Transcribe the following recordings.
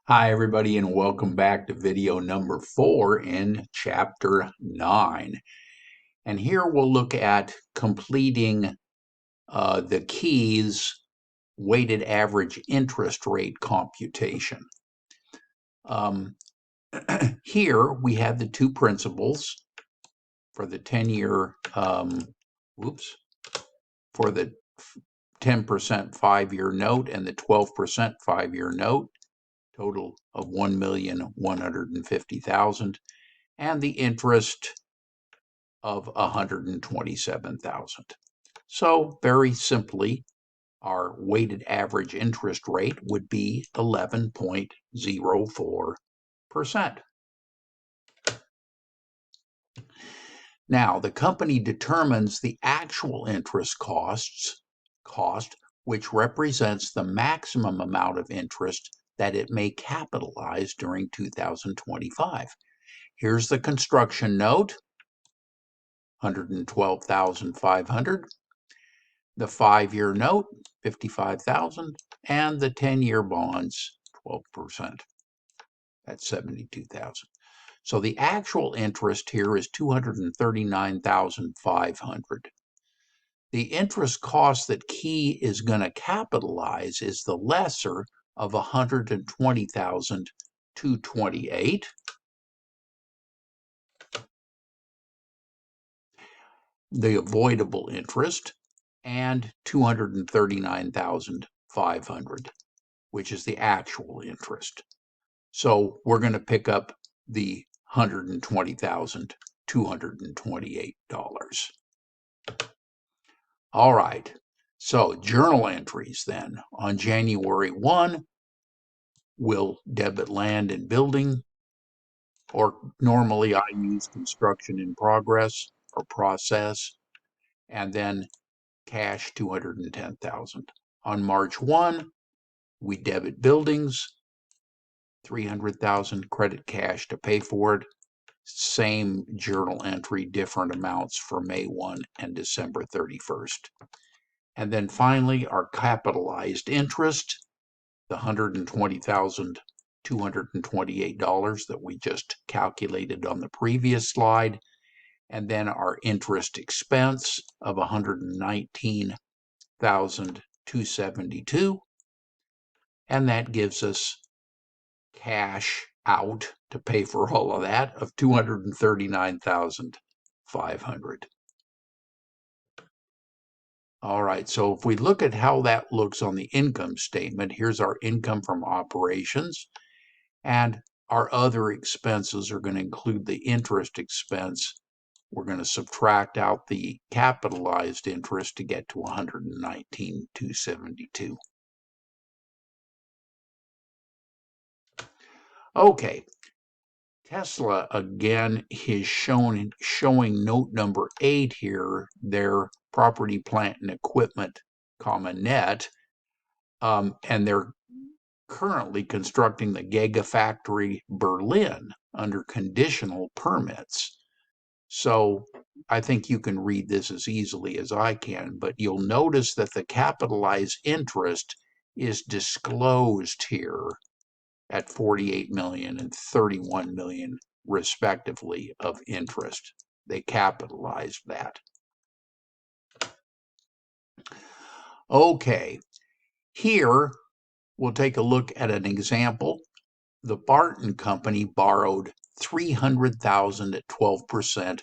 Hi, everybody, and welcome back to video number 4 in Chapter 9. And here we'll look at completing the Key's weighted average interest rate computation. Here we have the two principles for the 10-year, for the 10% 5-year note and the 12% 5-year note. Total of $1,150,000, and the interest of $127,000. So very simply, our weighted average interest rate would be 11.04%. Now, the company determines the actual interest cost, which represents the maximum amount of interest that it may capitalize during 2025. Here's the construction note, $112,500, the 5-year note, $55,000, and the 10-year bonds, 12%. That's $72,000. So the actual interest here is $239,500. The interest cost that Key is going to capitalize is the lesser of $120,228. The avoidable interest, and $239,500, which is the actual interest. So we're going to pick up the $120,228. All right. So journal entries then. On January 1, we'll debit land and building, or normally I use construction in progress or process, and then cash $210,000. On March 1, we debit buildings, $300,000, credit cash to pay for it. Same journal entry, different amounts for May 1 and December 31st. And then finally, our capitalized interest, the $120,228 that we just calculated on the previous slide, and then our interest expense of $119,272, and that gives us cash out to pay for all of that of $239,500. All right, so if we look at how that looks on the income statement, here's our income from operations, and our other expenses are going to include the interest expense. We're going to subtract out the capitalized interest to get to $119,272. Okay, Tesla again is showing note number 8 here, their property, plant, and equipment, net, and they're currently constructing the Gigafactory Berlin under conditional permits. So I think you can read this as easily as I can, but you'll notice that the capitalized interest is disclosed here at $48 million and $31 million respectively of interest. They capitalized that. Okay, here we'll take a look at an example. The Barton Company borrowed $300,000 at 12%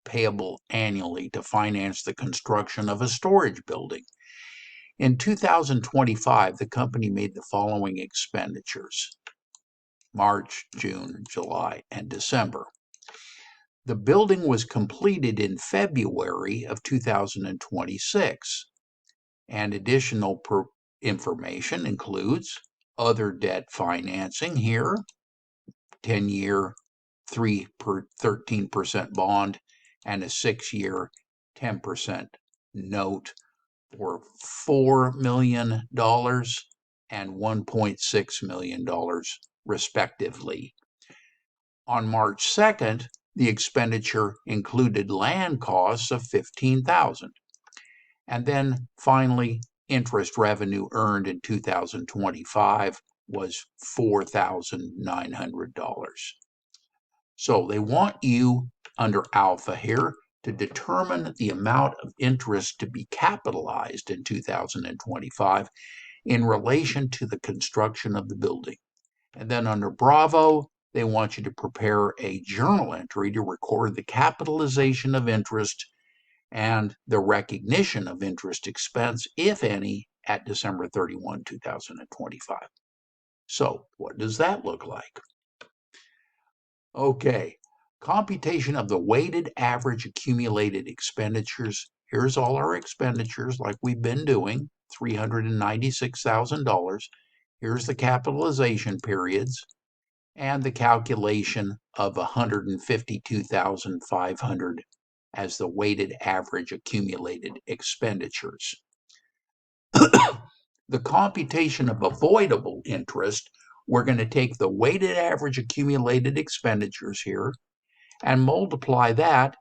payable annually to finance the construction of a storage building. In 2025, the company made the following expenditures: March, June, July, and December. The building was completed in February of 2026, and additional information includes other debt financing here, 10-year 13% bond, and a 6-year 10% note for $4 million and $1.6 million respectively. On March 2nd, the expenditure included land costs of $15,000. And then finally, interest revenue earned in 2025 was $4,900. So they want you under alpha here to determine the amount of interest to be capitalized in 2025 in relation to the construction of the building. And then under Bravo, they want you to prepare a journal entry to record the capitalization of interest and the recognition of interest expense, if any, at December 31, 2025. So what does that look like? Okay, computation of the weighted average accumulated expenditures. Here's all our expenditures like we've been doing, $396,000. Here's the capitalization periods and the calculation of 152,500 as the weighted average accumulated expenditures. The computation of avoidable interest, we're going to take the weighted average accumulated expenditures here and multiply that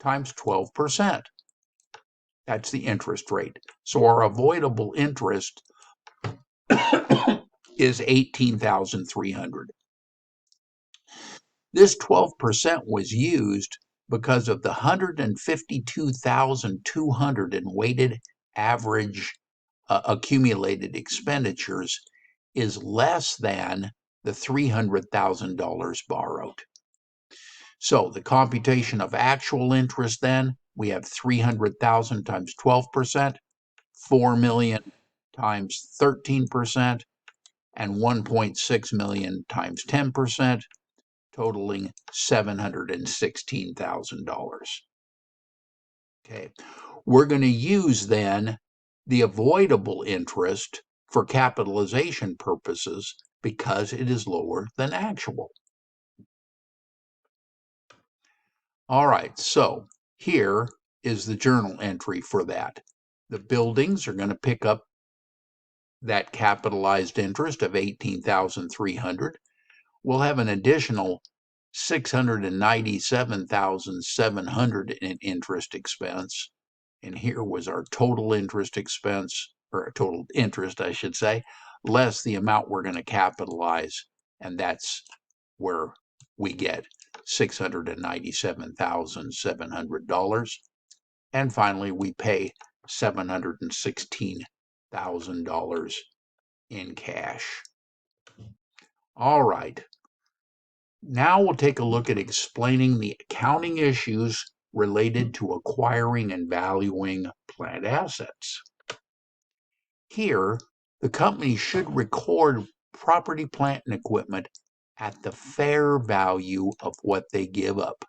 times 12%. That's the interest rate. So our avoidable interest is $18,300. This 12% was used because of the $152,200 in weighted average accumulated expenditures is less than the $300,000 borrowed. So the computation of actual interest then, we have 300,000 times 12%, 4 million times 13%, and 1.6 million times 10%, totaling $716,000. Okay, we're going to use then the avoidable interest for capitalization purposes because it is lower than actual. All right, so here is the journal entry for that. The buildings are going to pick up that capitalized interest of $18,300. We'll have an additional $697,700 in interest expense. And here was our total interest expense, or total interest, I should say, less the amount we're going to capitalize. And that's where we get $697,700. And finally, we pay $716,000 in cash. All right. Now we'll take a look at explaining the accounting issues related to acquiring and valuing plant assets. Here, the company should record property, plant, and equipment at the fair value of what they give up,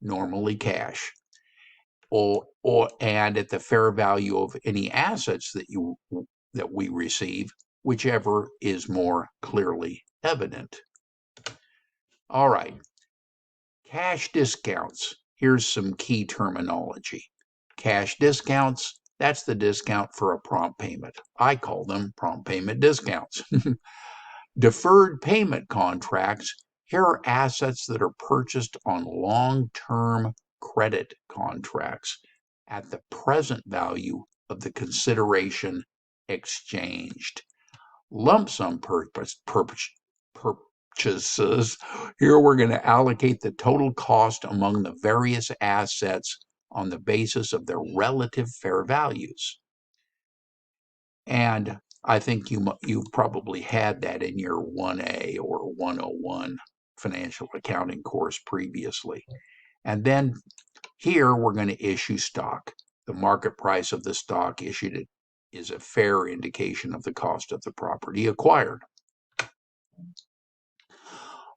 normally cash, and at the fair value of any assets that we receive, whichever is more clearly evident. All right, cash discounts. Here's some key terminology. Cash discounts, that's the discount for a prompt payment. I call them prompt payment discounts. Deferred payment contracts, here are assets that are purchased on long-term credit contracts at the present value of the consideration exchanged. Lump sum purchases, here we're going to allocate the total cost among the various assets on the basis of their relative fair values. And I think you probably had that in your 1A or 101 financial accounting course previously. And then here we're going to issue stock. The market price of the stock issued is a fair indication of the cost of the property acquired.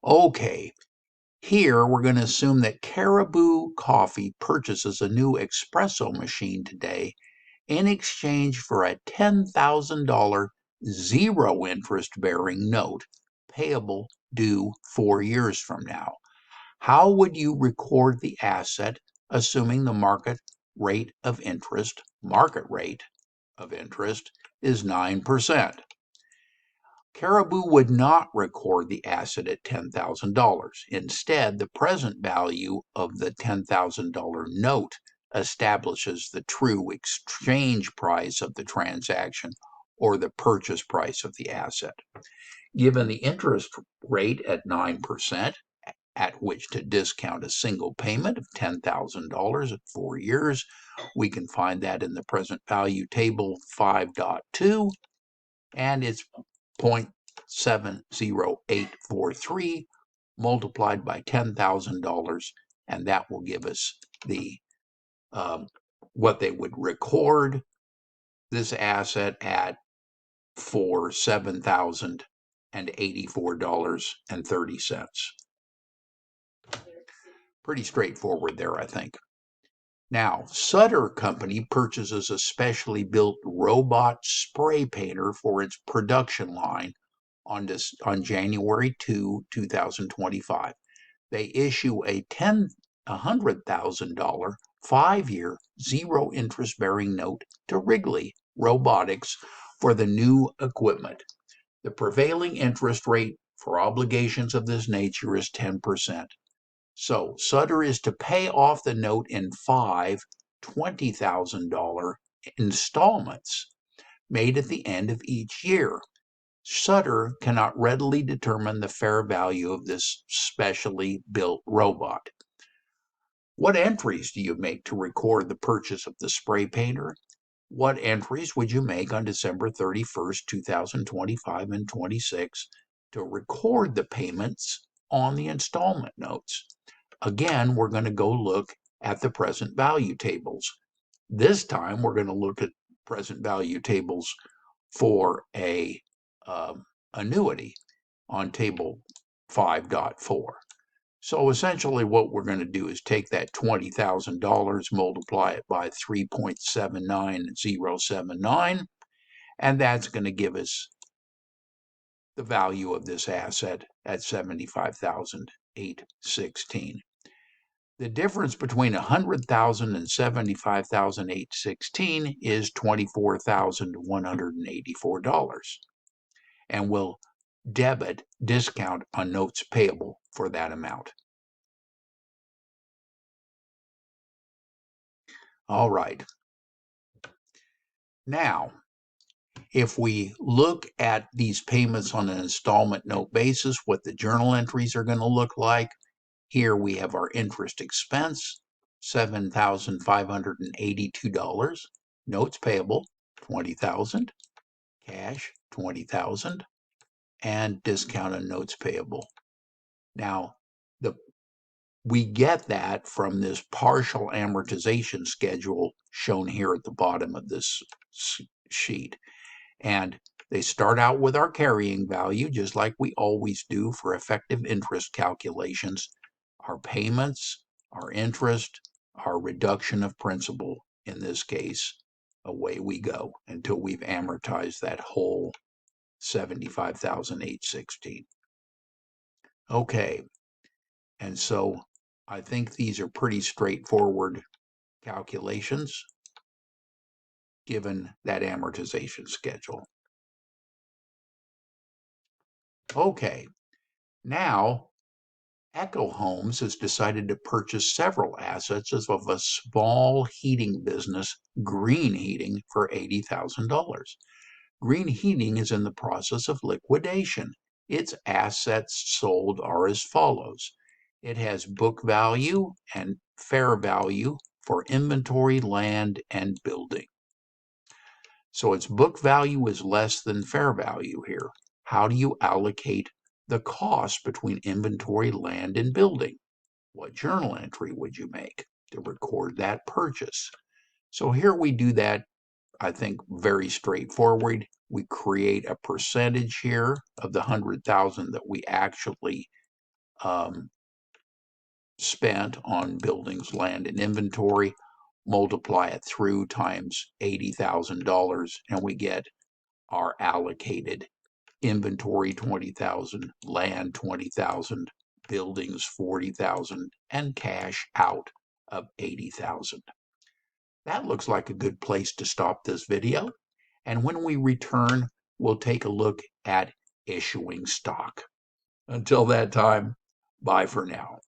Okay, here we're going to assume that Caribou Coffee purchases a new espresso machine today in exchange for a $10,000 zero interest bearing note payable due 4 years from now. How would you record the asset assuming the market rate of interest is 9%? Caribou would not record the asset at $10,000. Instead, the present value of the $10,000 note establishes the true exchange price of the transaction or the purchase price of the asset. Given the interest rate at 9%, at which to discount a single payment of $10,000 at 4 years, we can find that in the present value table 5.2, and it's 0.70843 multiplied by $10,000, and that will give us the what they would record this asset at for $7,084.30. Pretty straightforward there, I think. Now, Sutter Company purchases a specially built robot spray painter for its production line on January 2, 2025. They issue a $100,000 5-year zero interest bearing note to Wrigley Robotics for the new equipment. The prevailing interest rate for obligations of this nature is 10%. So Sutter is to pay off the note in 5 $20,000 installments made at the end of each year. Sutter cannot readily determine the fair value of this specially built robot. What entries do you make to record the purchase of the spray painter? What entries would you make on December 31st, 2025 and 26 to record the payments on the installment notes? Again, we're going to go look at the present value tables. This time, we're going to look at present value tables for a annuity on table 5.4. So essentially what we're going to do is take that $20,000, multiply it by 3.79079, and that's going to give us the value of this asset at $75,816. The difference between $100,000 and $75,816 is $24,184, and we'll debit discount on notes payable for that amount. All right. Now, if we look at these payments on an installment note basis, what the journal entries are going to look like, here we have our interest expense, $7,582, notes payable, $20,000, cash, $20,000, and discount on notes payable. Now, we get that from this partial amortization schedule shown here at the bottom of this sheet. And they start out with our carrying value, just like we always do for effective interest calculations, our payments, our interest, our reduction of principal, in this case, away we go until we've amortized that whole $75,816. Okay, and so I think these are pretty straightforward calculations given that amortization schedule. Okay, now Echo Homes has decided to purchase several assets of a small heating business, Green Heating, for $80,000. Green Heating is in the process of liquidation. Its assets sold are as follows. It has book value and fair value for inventory, land, and building. So its book value is less than fair value here. How do you allocate the cost between inventory, land, and building? What journal entry would you make to record that purchase? So here we do that, I think, very straightforward. We create a percentage here of the $100,000 that we actually spent on buildings, land, and inventory, multiply it through times $80,000, and we get our allocated inventory, 20,000, land, 20,000, buildings, 40,000, and cash out of 80,000. That looks like a good place to stop this video. And when we return, we'll take a look at issuing stock. Until that time, bye for now.